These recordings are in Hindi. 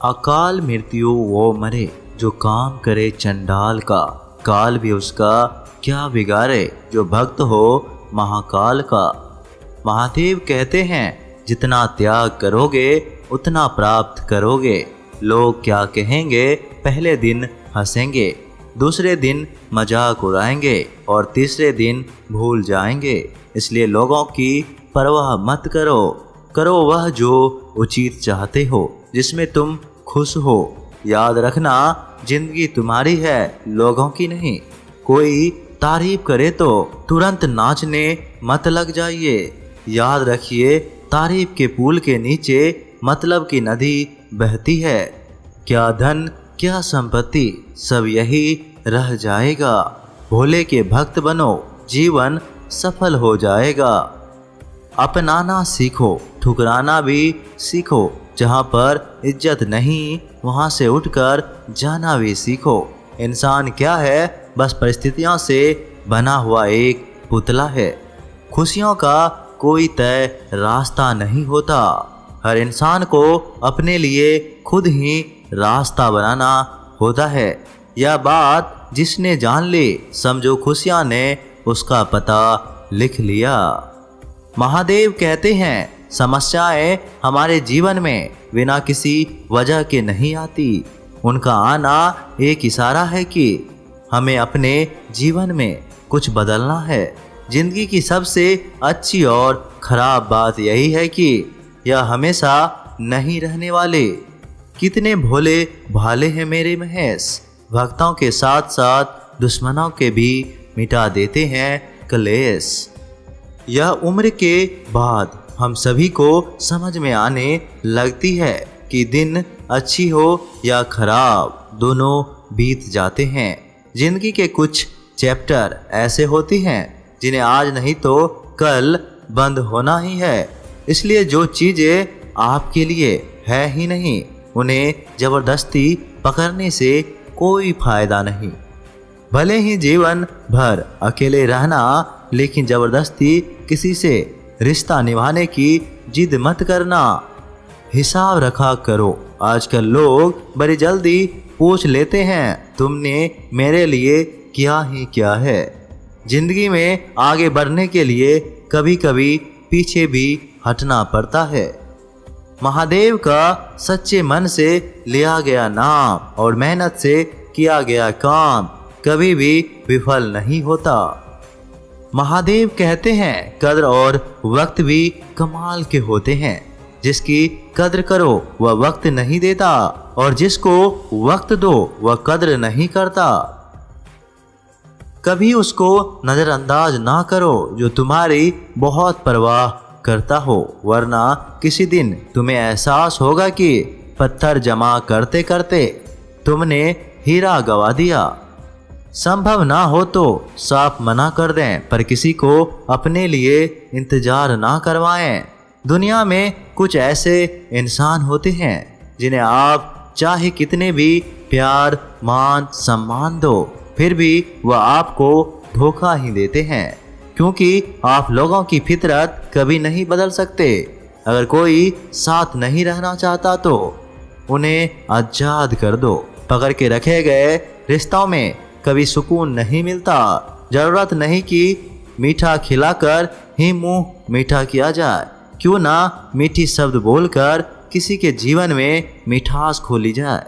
अकाल मृत्यु वो मरे जो काम करे चंडाल का, काल भी उसका क्या बिगाड़े जो भक्त हो महाकाल का। महादेव कहते हैं जितना त्याग करोगे उतना प्राप्त करोगे। लोग क्या कहेंगे पहले दिन हंसेंगे, दूसरे दिन मजाक उड़ाएंगे और तीसरे दिन भूल जाएंगे। इसलिए लोगों की परवाह मत करो, करो वह जो उचित चाहते हो, जिसमें तुम खुश हो। याद रखना जिंदगी तुम्हारी है, लोगों की नहीं। कोई तारीफ करे तो तुरंत नाचने मत लग जाइए। याद रखिए तारीफ के पुल के नीचे मतलब की नदी बहती है। क्या धन क्या संपत्ति सब यही रह जाएगा। भोले के भक्त बनो, जीवन सफल हो जाएगा। अपनाना सीखो, ठुकराना भी सीखो। जहाँ पर इज्जत नहीं वहाँ से उठकर जाना भी सीखो। इंसान क्या है, बस परिस्थितियों से बना हुआ एक पुतला है। खुशियों का कोई तय रास्ता नहीं होता। हर इंसान को अपने लिए खुद ही रास्ता बनाना होता है। यह बात जिसने जान ली, समझो खुशियाँ ने उसका पता लिख लिया। महादेव कहते हैं समस्याएं हमारे जीवन में बिना किसी वजह के नहीं आती। उनका आना एक इशारा है कि हमें अपने जीवन में कुछ बदलना है। जिंदगी की सबसे अच्छी और खराब बात यही है कि यह हमेशा नहीं रहने वाले। कितने भोले भाले हैं मेरे महेश, भक्तों के साथ साथ दुश्मनों के भी मिटा देते हैं कलेश। यह उम्र के बाद हम सभी को समझ में आने लगती है कि दिन अच्छी हो या खराब, दोनों बीत जाते हैं। जिंदगी के कुछ चैप्टर ऐसे होते हैं जिन्हें आज नहीं तो कल बंद होना ही है। इसलिए जो चीज़ें आपके लिए है ही नहीं, उन्हें ज़बरदस्ती पकड़ने से कोई फायदा नहीं। भले ही जीवन भर अकेले रहना, लेकिन ज़बरदस्ती किसी से रिश्ता निभाने की जिद मत करना। हिसाब रखा करो। आजकल लोग बड़ी जल्दी पूछ लेते हैं तुमने मेरे लिए क्या ही क्या है। जिंदगी में आगे बढ़ने के लिए कभी कभी पीछे भी हटना पड़ता है। महादेव का सच्चे मन से लिया गया नाम और मेहनत से किया गया काम कभी भी विफल नहीं होता। महादेव कहते हैं कद्र और वक्त भी कमाल के होते हैं। जिसकी कद्र करो वह वक्त नहीं देता, और जिसको वक्त दो वह कद्र नहीं करता। कभी उसको नज़रअंदाज ना करो जो तुम्हारी बहुत परवाह करता हो, वरना किसी दिन तुम्हें एहसास होगा कि पत्थर जमा करते करते तुमने हीरा गवा दिया। संभव ना हो तो साफ मना कर दें, पर किसी को अपने लिए इंतजार ना करवाएं। दुनिया में कुछ ऐसे इंसान होते हैं जिन्हें आप चाहे कितने भी प्यार मान सम्मान दो, फिर भी वह आपको धोखा ही देते हैं, क्योंकि आप लोगों की फितरत कभी नहीं बदल सकते। अगर कोई साथ नहीं रहना चाहता तो उन्हें आज़ाद कर दो। पकड़ के रखे गए रिश्तों में कभी सुकून नहीं मिलता। जरूरत नहीं कि मीठा खिलाकर ही मुंह मीठा किया जाए। क्यों ना मीठी शब्द बोलकर किसी के जीवन में मिठास खोली जाए।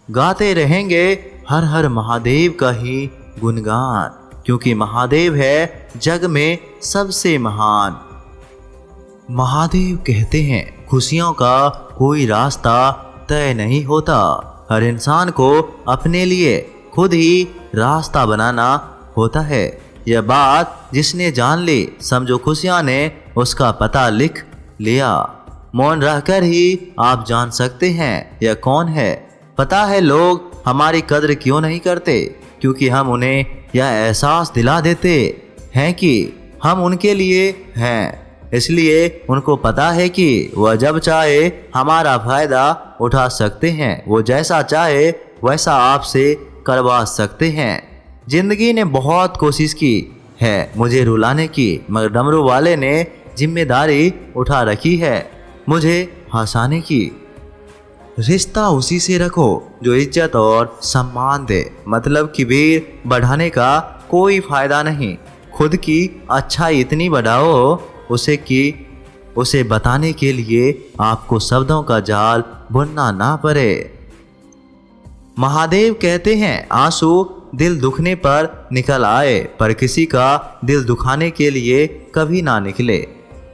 गाते रहेंगे हर हर महादेव का ही गुणगान, क्योंकि महादेव है जग में सबसे महान। महादेव कहते हैं खुशियों का कोई रास्ता तय नहीं होता। हर इंसान को अपने लिए खुद ही रास्ता बनाना होता है। यह बात जिसने जान ली, समझो खुशियाँ ने उसका पता लिख लिया। मौन रहकर ही आप जान सकते हैं यह कौन है। पता है लोग हमारी कद्र क्यों नहीं करते, क्योंकि हम उन्हें यह एहसास दिला देते हैं कि हम उनके लिए हैं। इसलिए उनको पता है कि वह जब चाहे हमारा फ़ायदा उठा सकते हैं, वो जैसा चाहे वैसा आपसे करवा सकते हैं। जिंदगी ने बहुत कोशिश की है मुझे रुलाने की, मगर डमरू वाले ने जिम्मेदारी उठा रखी है मुझे हंसाने की। रिश्ता उसी से रखो जो इज्जत और सम्मान दे। मतलब कि भीड़ बढ़ाने का कोई फायदा नहीं। खुद की अच्छाई इतनी बढ़ाओ उसे बताने के लिए आपको शब्दों का जाल बुनना ना पड़े। महादेव कहते हैं आंसू दिल दुखने पर निकल आए, पर किसी का दिल दुखाने के लिए कभी ना निकले।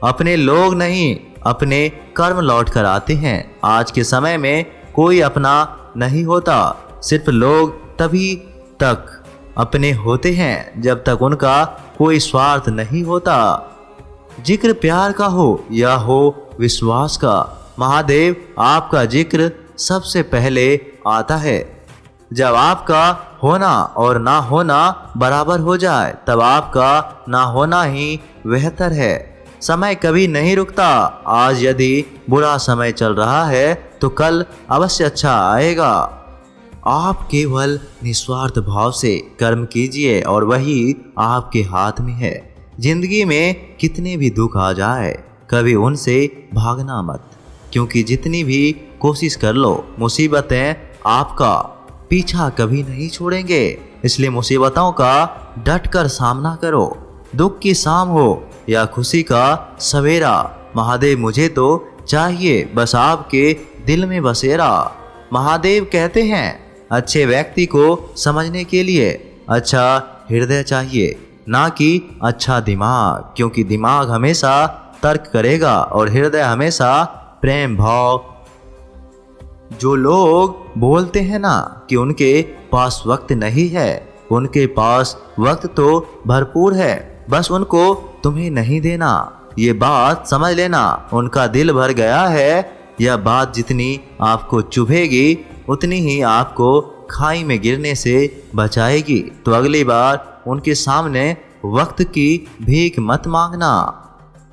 अपने लोग नहीं, अपने कर्म लौट कर आते हैं। आज के समय में कोई अपना नहीं होता, सिर्फ लोग तभी तक अपने होते हैं जब तक उनका कोई स्वार्थ नहीं होता। जिक्र प्यार का हो या हो विश्वास का, महादेव आपका जिक्र सबसे पहले आता है। जब आपका होना और ना होना बराबर हो जाए, तब आपका ना होना ही बेहतर है। समय कभी नहीं रुकता। आज यदि बुरा समय चल रहा है तो कल अवश्य अच्छा आएगा। आप केवल निस्वार्थ भाव से कर्म कीजिए और वही आपके हाथ में है। जिंदगी में कितने भी दुख आ जाए, कभी उनसे भागना मत, क्योंकि जितनी भी कोशिश कर लो, मुसीबतें आपका पीछा कभी नहीं छोड़ेंगे। इसलिए मुसीबतों का डट कर सामना करो। दुख की शाम हो या खुशी का सवेरा, महादेव मुझे तो चाहिए बस आपके दिल में बसेरा। महादेव कहते हैं अच्छे व्यक्ति को समझने के लिए अच्छा हृदय चाहिए, ना कि अच्छा दिमाग, क्योंकि दिमाग हमेशा तर्क करेगा और हृदय हमेशा प्रेम भाव। जो लोग बोलते हैं ना कि उनके पास वक्त नहीं है, उनके पास वक्त तो भरपूर है, बस उनको तुम्हें नहीं देना। ये बात समझ लेना, उनका दिल भर गया है। यह बात जितनी आपको चुभेगी उतनी ही आपको खाई में गिरने से बचाएगी। तो अगली बार उनके सामने वक्त की भीख मत मांगना।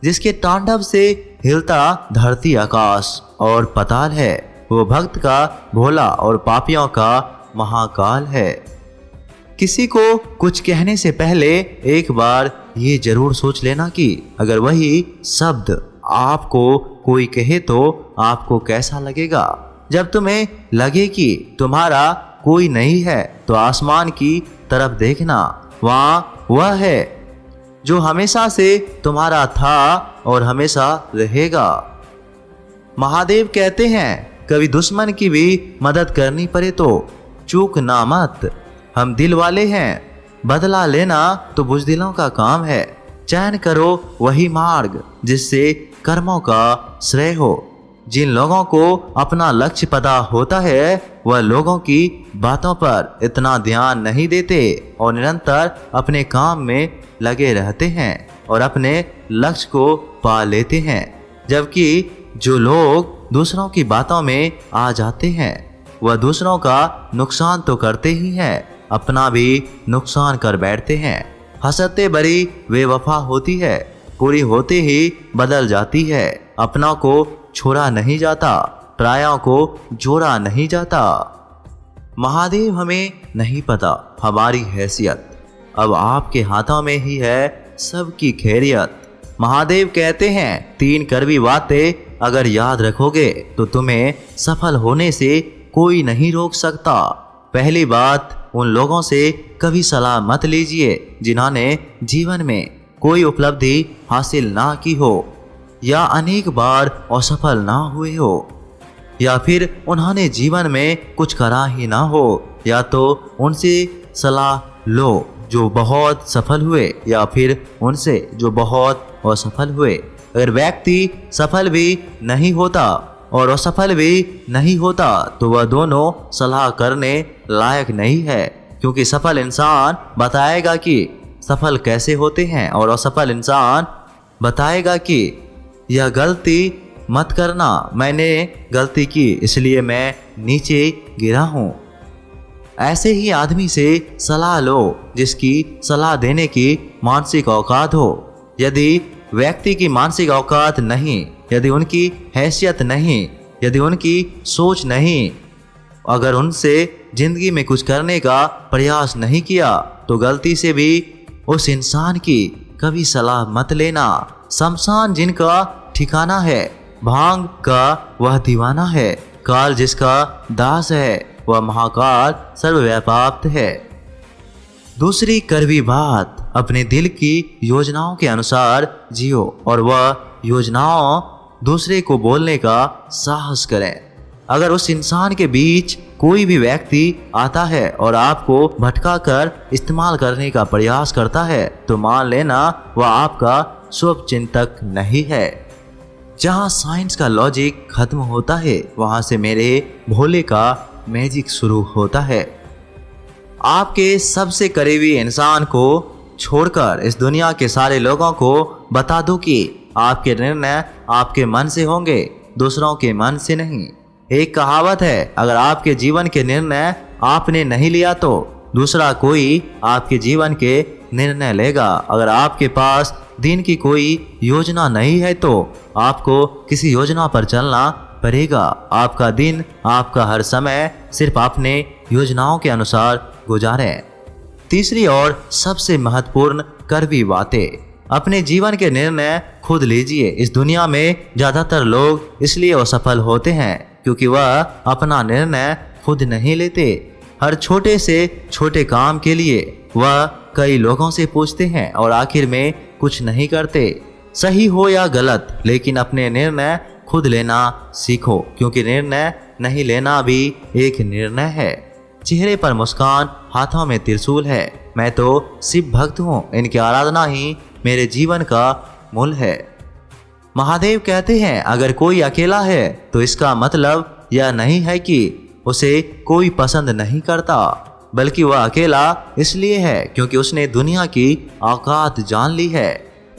जिसके तांडव से हिलता धरती आकाश और पताल है, वो भक्त का भोला और पापियों का महाकाल है। किसी को कुछ कहने से पहले एक बार ये जरूर सोच लेना कि अगर वही शब्द आपको कोई कहे तो आपको कैसा लगेगा। जब तुम्हें लगे कि तुम्हारा कोई नहीं है तो आसमान की तरफ देखना, वहाँ वह है जो हमेशा से तुम्हारा था और हमेशा रहेगा। महादेव कहते हैं कभी दुश्मन की भी मदद करनी पड़े तो चूक ना मत। हम दिल वाले हैं, बदला लेना तो बुज़दिलों का काम है। चयन करो वही मार्ग जिससे कर्मों का श्रेय हो। जिन लोगों को अपना लक्ष्य पता होता है वह लोगों की बातों पर इतना ध्यान नहीं देते और निरंतर अपने काम में लगे रहते हैं और अपने लक्ष्य को पा लेते हैं। जबकि जो लोग दूसरों की बातों में आ जाते हैं वह दूसरों का नुकसान तो करते ही हैं, अपना भी नुकसान कर बैठते हैं। हंसते बड़ी बेवफा होती है, पूरी होते ही बदल जाती है। अपनों को छोड़ा नहीं जाता, परायों को जोड़ा नहीं जाता। महादेव हमें नहीं पता हमारी हैसियत, अब आपके हाथों में ही है सबकी खैरियत। महादेव कहते हैं 3 कड़वी बातें अगर याद रखोगे तो तुम्हें सफल होने से कोई नहीं रोक सकता। पहली बात, उन लोगों से कभी सलाह मत लीजिए जिन्होंने जीवन में कोई उपलब्धि हासिल ना की हो या अनेक बार असफल ना हुए हो, या फिर उन्होंने जीवन में कुछ करा ही ना हो। या तो उनसे सलाह लो जो बहुत सफल हुए या फिर उनसे जो बहुत असफल हुए। अगर व्यक्ति सफल भी नहीं होता और असफल भी नहीं होता तो वह दोनों सलाह करने लायक नहीं है, क्योंकि सफल इंसान बताएगा कि सफल कैसे होते हैं और असफल इंसान बताएगा कि यह गलती मत करना, मैंने गलती की इसलिए मैं नीचे गिरा हूँ। ऐसे ही आदमी से सलाह लो जिसकी सलाह देने की मानसिक औकात हो। यदि व्यक्ति की मानसिक औकात नहीं, यदि उनकी हैसियत नहीं, यदि उनकी सोच नहीं, अगर उनसे जिंदगी में कुछ करने का प्रयास नहीं किया तो गलती से भी उस इंसान की कभी सलाह मत लेना। शमशान जिनका ठिकाना है, भांग का वह दीवाना है, काल जिसका दास है वह महाकाल सर्वव्यापक है। दूसरी कड़वी बात, अपने दिल की योजनाओं के अनुसार जियो और वह योजनाओं दूसरे को बोलने का साहस करें। अगर उस इंसान के बीच कोई भी व्यक्ति आता है और आपको भटका कर इस्तेमाल करने का प्रयास करता है तो मान लेना वह आपका शुभ चिंतक नहीं है। जहाँ साइंस का लॉजिक खत्म होता है वहाँ से मेरे भोले का मैजिक शुरू होता है। आपके सबसे करीबी इंसान को छोड़कर इस दुनिया के सारे लोगों को बता दो कि आपके निर्णय आपके मन से होंगे, दूसरों के मन से नहीं। एक कहावत है, अगर आपके जीवन के निर्णय आपने नहीं लिया तो दूसरा कोई आपके जीवन के निर्णय लेगा। अगर आपके पास दिन की कोई योजना नहीं है तो आपको किसी योजना पर चलना पड़ेगा। आपका दिन, आपका हर समय सिर्फ अपने योजनाओं के अनुसार गुजारें। तीसरी और सबसे महत्वपूर्ण कड़वी बातें, अपने जीवन के निर्णय खुद लीजिए। इस दुनिया में ज़्यादातर लोग इसलिए असफल होते हैं क्योंकि वह अपना निर्णय खुद नहीं लेते। हर छोटे से छोटे काम के लिए वह कई लोगों से पूछते हैं और आखिर में कुछ नहीं करते। सही हो या गलत, लेकिन अपने निर्णय खुद लेना सीखो, क्योंकि निर्णय नहीं लेना भी एक निर्णय है। चेहरे पर मुस्कान, हाथों में त्रिशूल है। मैं तो शिव भक्त हूँ, इनकी आराधना ही मेरे जीवन का मूल है। महादेव कहते हैं, अगर कोई अकेला है तो इसका मतलब यह नहीं है कि उसे कोई पसंद नहीं करता, बल्कि वह अकेला इसलिए है क्योंकि उसने दुनिया की औकात जान ली है।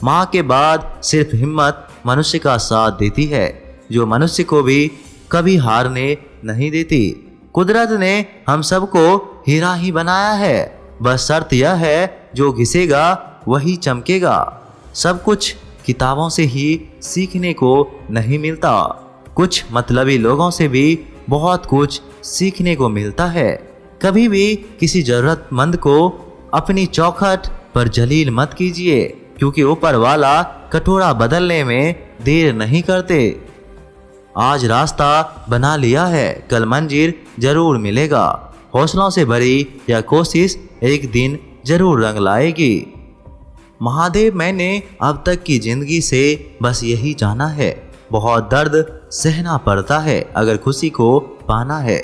माँ के बाद सिर्फ हिम्मत मनुष्य का साथ देती है, जो मनुष्य को भी कभी हारने नहीं देती। कुदरत ने हम सबको हीरा ही बनाया है, बस शर्त यह है जो घिसेगा वही चमकेगा। सब कुछ किताबों से ही सीखने को नहीं मिलता, कुछ मतलबी लोगों से भी बहुत कुछ सीखने को मिलता है। कभी भी किसी जरूरतमंद को अपनी चौखट पर जलील मत कीजिए, क्योंकि ऊपर वाला कटोरा बदलने में देर नहीं करते। आज रास्ता बना लिया है, कल मंजिल जरूर मिलेगा। हौसलों से भरी यह कोशिश एक दिन जरूर रंग लाएगी। महादेव, मैंने अब तक की जिंदगी से बस यही जाना है, बहुत दर्द सहना पड़ता है अगर खुशी को पाना है।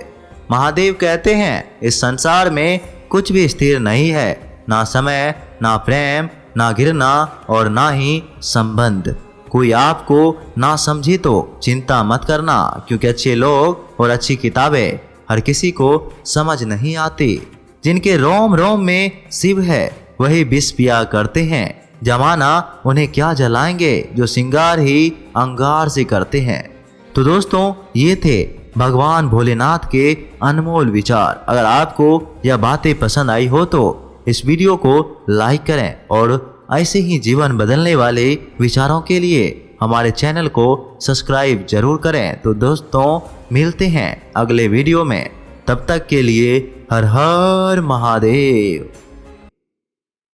महादेव कहते हैं, इस संसार में कुछ भी स्थिर नहीं है, ना समय, ना प्रेम, ना गिरना और ना ही संबंध। कोई आपको ना समझे तो चिंता मत करना, क्योंकि अच्छे लोग और अच्छी किताबें हर किसी को समझ नहीं आती। जिनके रोम रोम में शिव है वही विष पिया करते हैं। जमाना उन्हें क्या जलाएंगे जो सिंगार ही अंगार से करते हैं। तो दोस्तों, ये थे भगवान भोलेनाथ के अनमोल विचार। अगर आपको यह बातें पसंद आई हो तो इस वीडियो को लाइक करें और ऐसे ही जीवन बदलने वाले विचारों के लिए हमारे चैनल को सब्सक्राइब जरूर करें। तो दोस्तों, मिलते हैं अगले वीडियो में, तब तक के लिए हर हर महादेव।